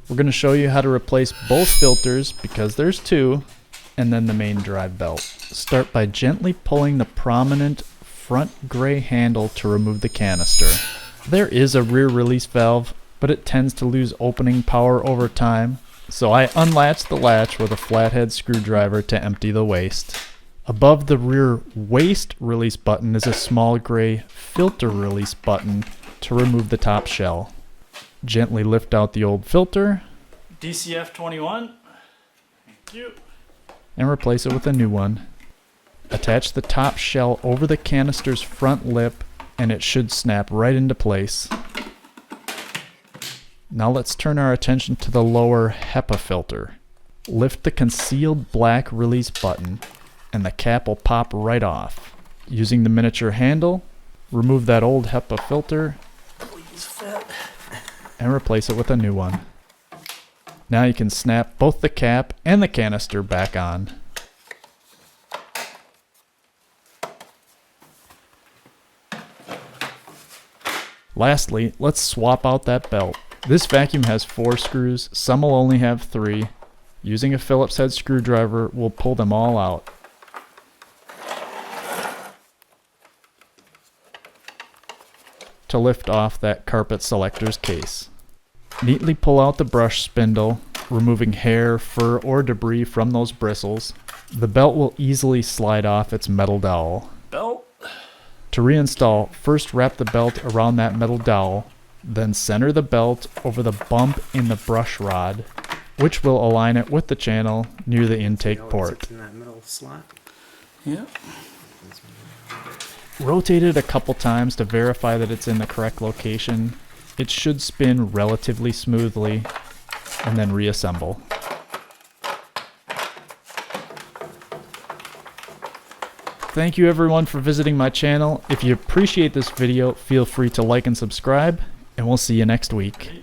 We're going to show you how to replace both filters, because there's two, and then the main drive belt. Start by gently pulling the prominent front gray handle to remove the canister. There is a rear release valve, but it tends to lose opening power over time, so I unlatched the latch with a flathead screwdriver to empty the waste. Above the rear waste release button is a small gray filter release button to remove the top shell. Gently lift out the old filter, DCF 21, thank you, and replace it with a new one. Attach the top shell over the canister's front lip and it should snap right into place. Now let's turn our attention to the lower Hepa filter. Lift the concealed black release button and the cap will pop right off. Using the miniature handle, remove that old Hepa filter and replace it with a new one. Now you can snap both the cap and the canister back on. Lastly, let's swap out that belt. This vacuum has 4 screws, some will only have 3. Using a Phillips head screwdriver, we'll pull them all out. To lift off that carpet selector's case. Neatly pull out the brush spindle, removing hair, fur, or debris from those bristles. The belt will easily slide off its metal dowel. To reinstall, first wrap the belt around that metal dowel, then center the belt over the bump in the brush rod, which will align it with the channel near the intake port. In that middle slot. Yep. Rotate it a couple times to verify that it's in the correct location. It should spin relatively smoothly, and then reassemble. Thank you everyone for visiting my channel. If you appreciate this video, feel free to like and subscribe, and we'll see you next week.